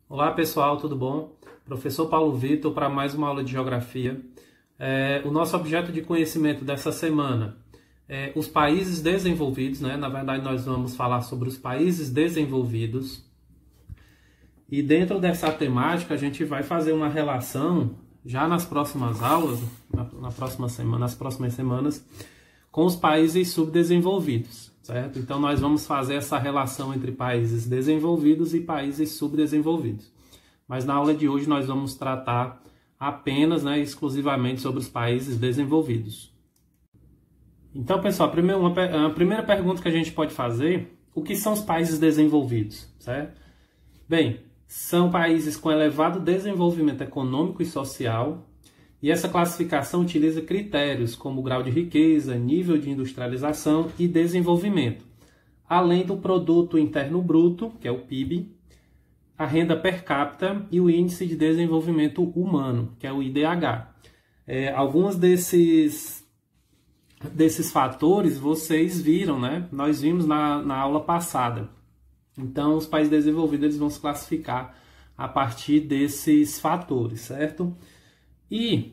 Olá pessoal, tudo bom? Professor Paulo Vitor para mais uma aula de Geografia. O nosso objeto de conhecimento dessa semana é os países desenvolvidos, né? Na verdade nós vamos falar sobre os países desenvolvidos. E dentro dessa temática a gente vai fazer uma relação já nas próximas aulas, nas próximas semanas, com os países subdesenvolvidos, certo? Então nós vamos fazer essa relação entre países desenvolvidos e países subdesenvolvidos. Mas na aula de hoje nós vamos tratar apenas, exclusivamente sobre os países desenvolvidos. Então, pessoal, a primeira pergunta que a gente pode fazer: o que são os países desenvolvidos, certo? Bem, são países com elevado desenvolvimento econômico e social, e essa classificação utiliza critérios como grau de riqueza, nível de industrialização e desenvolvimento, além do produto interno bruto, que é o PIB, a renda per capita e o índice de desenvolvimento humano, que é o IDH. Alguns desses fatores vocês viram, né? Nós vimos na aula passada. Então, os países desenvolvidos eles vão se classificar a partir desses fatores, certo? E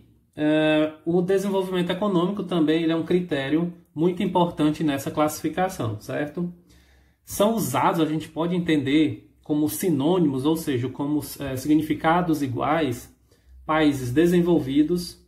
o desenvolvimento econômico também ele é um critério muito importante nessa classificação, certo? São usados, a gente pode entender como sinônimos, ou seja, como significados iguais, países desenvolvidos,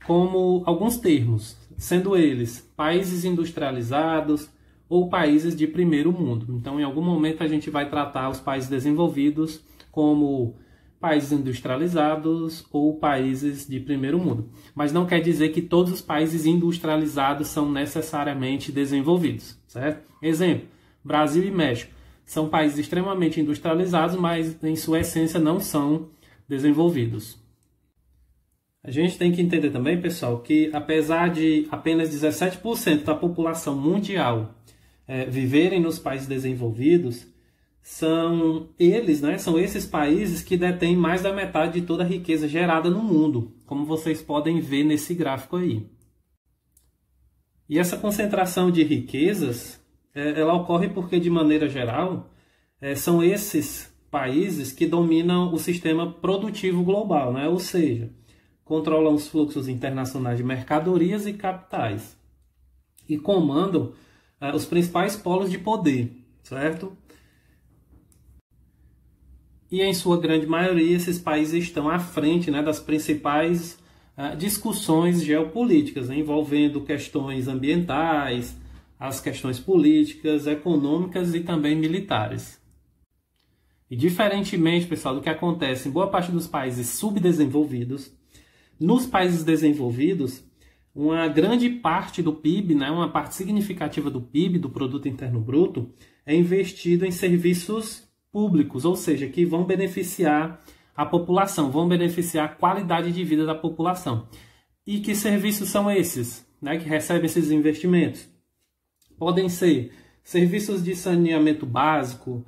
como alguns termos, sendo eles países industrializados ou países de primeiro mundo. Então, em algum momento a gente vai tratar os países desenvolvidos como países industrializados ou países de primeiro mundo. Mas não quer dizer que todos os países industrializados são necessariamente desenvolvidos, certo? Exemplo, Brasil e México. São países extremamente industrializados, mas em sua essência não são desenvolvidos. A gente tem que entender também, pessoal, que apesar de apenas 17% da população mundial viverem nos países desenvolvidos, são esses países que detêm mais da metade de toda a riqueza gerada no mundo, como vocês podem ver nesse gráfico aí. E essa concentração de riquezas ela ocorre porque, de maneira geral, são esses países que dominam o sistema produtivo global, né? Ou seja, controlam os fluxos internacionais de mercadorias e capitais e comandam os principais polos de poder, certo? E, em sua grande maioria, esses países estão à frente, das principais discussões geopolíticas, envolvendo questões ambientais, as questões políticas, econômicas e também militares. E diferentemente, pessoal, do que acontece em boa parte dos países subdesenvolvidos, nos países desenvolvidos, uma grande parte do PIB, uma parte significativa do PIB, do Produto Interno Bruto, é investido em serviços públicos, ou seja, que vão beneficiar a população, vão beneficiar a qualidade de vida da população. E que serviços são esses, que recebem esses investimentos? Podem ser serviços de saneamento básico,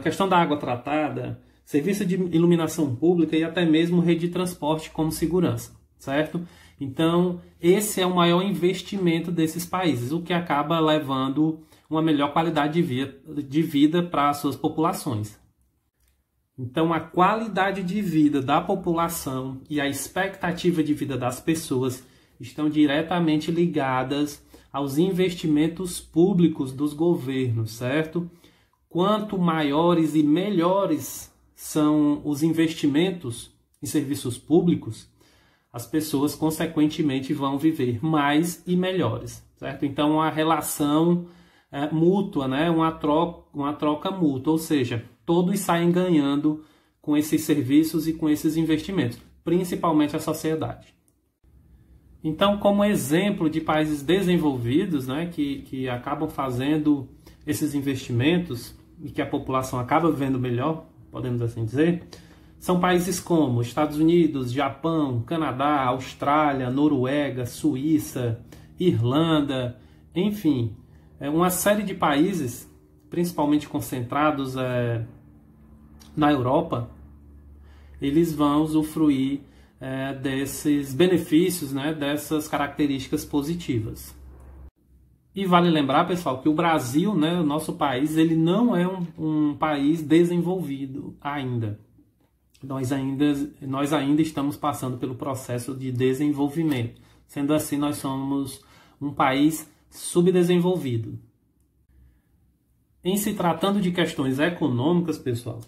questão da água tratada, serviço de iluminação pública e até mesmo rede de transporte como segurança, certo? Então, esse é o maior investimento desses países, o que acaba levando uma melhor qualidade de vida para as suas populações. Então, a qualidade de vida da população e a expectativa de vida das pessoas estão diretamente ligadas aos investimentos públicos dos governos, certo? Quanto maiores e melhores são os investimentos em serviços públicos, as pessoas, consequentemente, vão viver mais e melhores, certo? Então, a relação mútua, uma troca mútua, ou seja, todos saem ganhando com esses serviços e com esses investimentos, principalmente a sociedade. Então, como exemplo de países desenvolvidos, que acabam fazendo esses investimentos e que a população acaba vivendo melhor, podemos assim dizer, são países como Estados Unidos, Japão, Canadá, Austrália, Noruega, Suíça, Irlanda, enfim, uma série de países, principalmente concentrados na Europa, eles vão usufruir desses benefícios, dessas características positivas. E vale lembrar, pessoal, que o Brasil, né, o nosso país, ele não é um país desenvolvido ainda. Nós ainda estamos passando pelo processo de desenvolvimento. Sendo assim, nós somos um país subdesenvolvido. Em se tratando de questões econômicas, pessoal,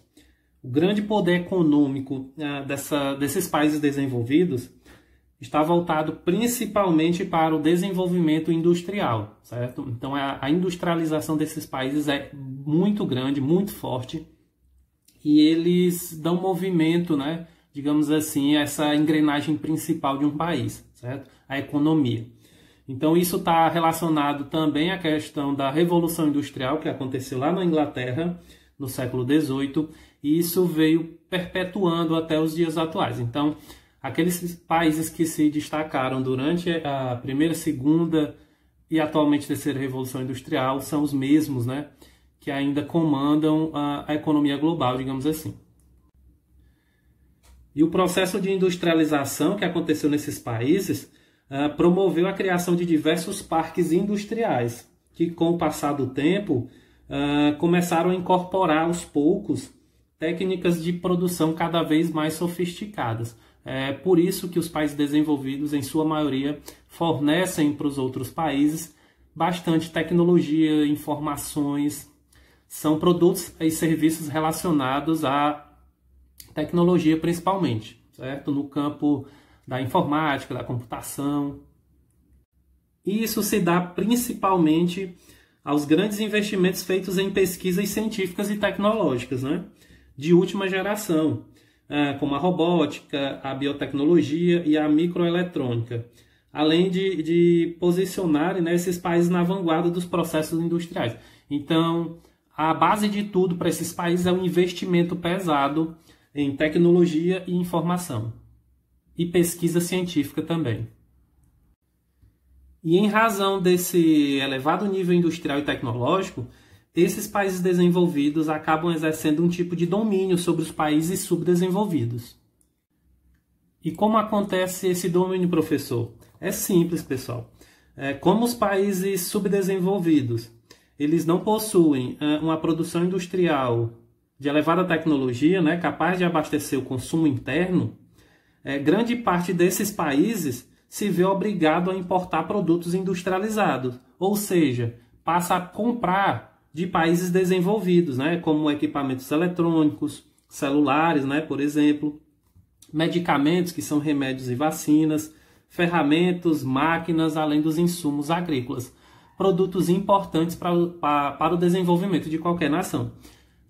o grande poder econômico desses países desenvolvidos está voltado principalmente para o desenvolvimento industrial, certo? Então, a industrialização desses países é muito grande, muito forte, e eles dão movimento, né, digamos assim, a essa engrenagem principal de um país, certo? A economia. Então, isso está relacionado também à questão da Revolução Industrial, que aconteceu lá na Inglaterra, no século XVIII, e isso veio perpetuando até os dias atuais. Então, aqueles países que se destacaram durante a primeira, segunda e atualmente terceira Revolução Industrial são os mesmos, né, que ainda comandam a economia global, digamos assim. E o processo de industrialização que aconteceu nesses países promoveu a criação de diversos parques industriais, que com o passar do tempo começaram a incorporar aos poucos técnicas de produção cada vez mais sofisticadas. É por isso que os países desenvolvidos, em sua maioria, fornecem para os outros países bastante tecnologia, informações, são produtos e serviços relacionados à tecnologia principalmente, certo? No campo da informática, da computação. E isso se dá principalmente aos grandes investimentos feitos em pesquisas científicas e tecnológicas, né, de última geração, como a robótica, a biotecnologia e a microeletrônica, além de posicionarem, né, esses países na vanguarda dos processos industriais. Então, a base de tudo para esses países é um investimento pesado em tecnologia e informação, e pesquisa científica também. E em razão desse elevado nível industrial e tecnológico, esses países desenvolvidos acabam exercendo um tipo de domínio sobre os países subdesenvolvidos. E como acontece esse domínio, professor? É simples, pessoal. Como os países subdesenvolvidos, eles não possuem uma produção industrial de elevada tecnologia, né, capaz de abastecer o consumo interno, grande parte desses países se vê obrigado a importar produtos industrializados, ou seja, passa a comprar de países desenvolvidos, né, como equipamentos eletrônicos, celulares, né, por exemplo, medicamentos, que são remédios e vacinas, ferramentas, máquinas, além dos insumos agrícolas, produtos importantes para o desenvolvimento de qualquer nação.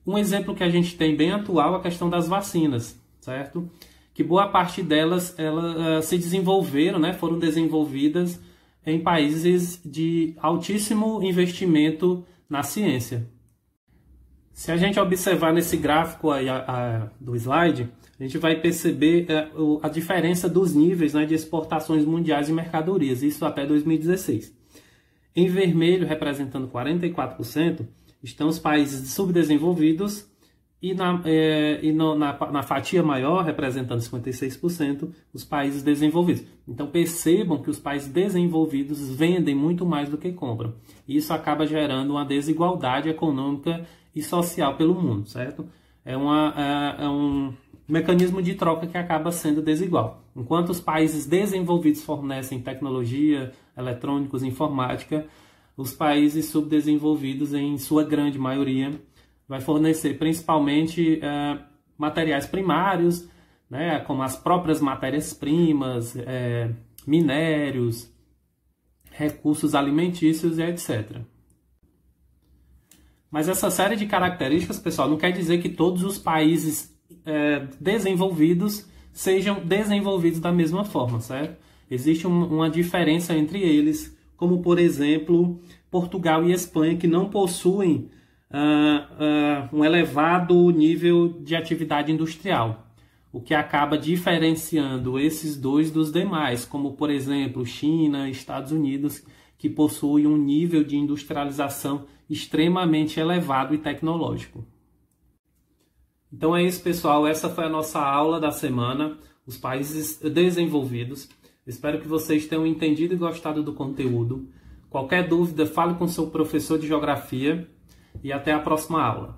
Um exemplo que a gente tem bem atual é a questão das vacinas, certo? Que boa parte delas se desenvolveram, né, foram desenvolvidas em países de altíssimo investimento na ciência. Se a gente observar nesse gráfico aí, do slide, a gente vai perceber a diferença dos níveis, né, de exportações mundiais de mercadorias, isso até 2016. Em vermelho, representando 44%, estão os países subdesenvolvidos, e na fatia maior, representando 56%, os países desenvolvidos. Então percebam que os países desenvolvidos vendem muito mais do que compram. E isso acaba gerando uma desigualdade econômica e social pelo mundo, certo? É um mecanismo de troca que acaba sendo desigual. Enquanto os países desenvolvidos fornecem tecnologia, eletrônicos, informática, os países subdesenvolvidos, em sua grande maioria, vai fornecer principalmente materiais primários, né, como as próprias matérias-primas, minérios, recursos alimentícios e etc. Mas essa série de características, pessoal, não quer dizer que todos os países desenvolvidos sejam desenvolvidos da mesma forma, certo? Existe uma diferença entre eles, como, por exemplo, Portugal e Espanha, que não possuem um elevado nível de atividade industrial, o que acaba diferenciando esses dois dos demais, como, por exemplo, China e Estados Unidos, que possuem um nível de industrialização extremamente elevado e tecnológico. Então é isso, pessoal. Essa foi a nossa aula da semana, os países desenvolvidos. Espero que vocês tenham entendido e gostado do conteúdo. Qualquer dúvida, fale com seu professor de geografia e até a próxima aula.